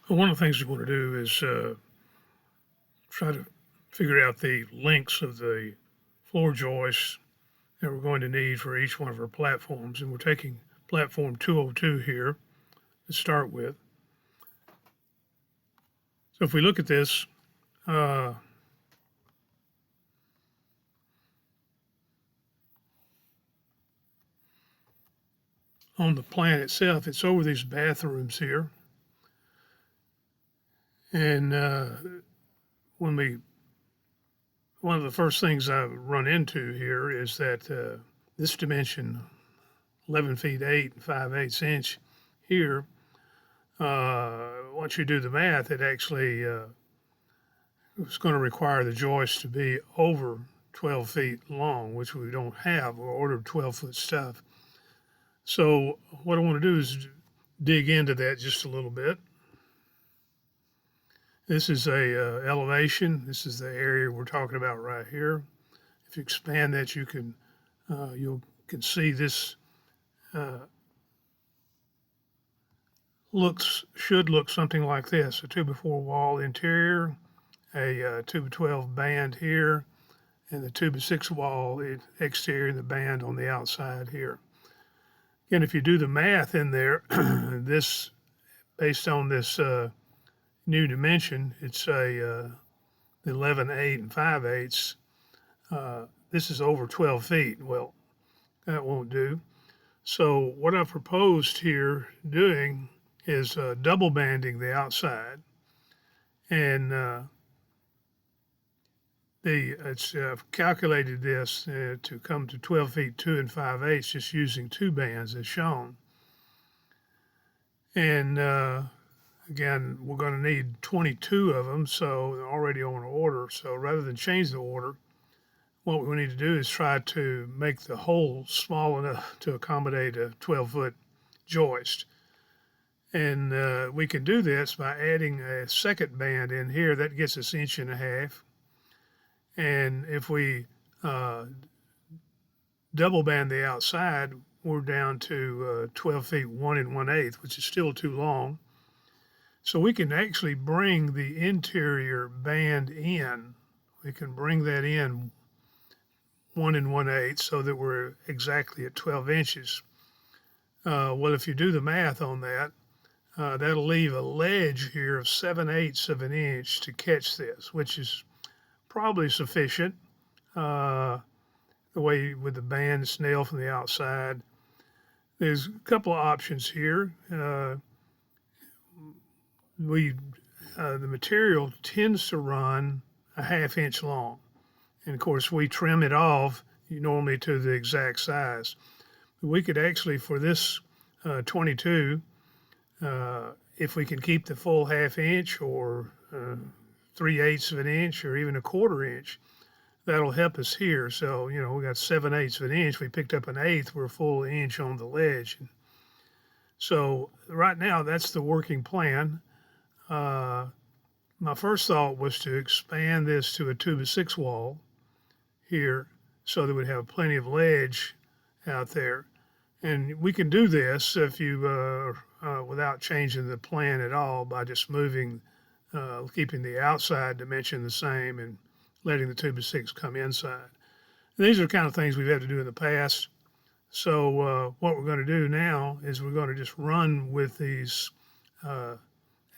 Well, one of the things we want to do is try to figure out the lengths of the floor joists that we're going to need for each one of our platforms. And we're taking platform 202 here to start with. So if we look at this, uh, on the plan itself, it's over these bathrooms here. And one of the first things I run into here is that this dimension, 11 feet 8 and 5/8 inch here, once you do the math, it actually it's going to require the joist to be over 12 feet long, which we don't have. We're ordered 12-foot stuff. So what I want to do is dig into that just a little bit. This is a elevation. This is the area we're talking about right here. If you expand that, you can see this should look something like this: a 2x4 wall interior, a 2x12 band here, and the 2x6 wall exterior, and the band on the outside here. Again, if you do the math in there, this based on this new dimension, it's a 11, 8, and 5/8. This is over 12 feet. Well, that won't do. So what I proposed here doing is double banding the outside, and I've calculated this to come to 12 feet 2 and 5/8 just using two bands as shown. And again, we're going to need 22 of them, so they're already on order. So rather than change the order, what we need to do is try to make the hole small enough to accommodate a 12-foot joist. And we can do this by adding a second band in here. That gets us 1.5 inches. And if we double band the outside, we're down to 12 feet 1 1/8, which is still too long. So we can actually bring the interior band in. We can bring that in 1 1/8 so that we're exactly at 12 inches. Well, if you do the math on that, that'll leave a ledge here of 7/8 of an inch to catch this, which is probably sufficient. The way with the band snail from the outside. There's a couple of options here. The material tends to run a 1/2 inch long. And of course, we trim it off normally to the exact size. We could actually, for this 22, if we can keep the full 1/2 inch or 3/8 of an inch or even 1/4 inch, that'll help us here. So, we got 7/8 of an inch. We picked up 1/8. We're a full inch on the ledge. So right now, that's the working plan. My first thought was to expand this to a 2x6 wall here so that we'd have plenty of ledge out there. And we can do this if you without changing the plan at all by just moving, keeping the outside dimension the same and letting the 2x6 come inside. And these are the kind of things we've had to do in the past. So what we're going to do now is we're going to just run with these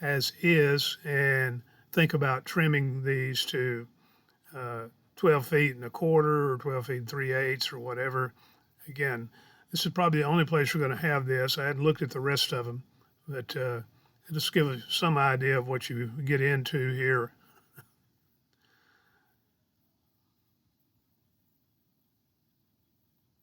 as is and think about trimming these to 12 feet and 1/4 or 12 feet and 3/8 or whatever. Again, this is probably the only place we're going to have this. I hadn't looked at the rest of them, but just give us some idea of what you get into here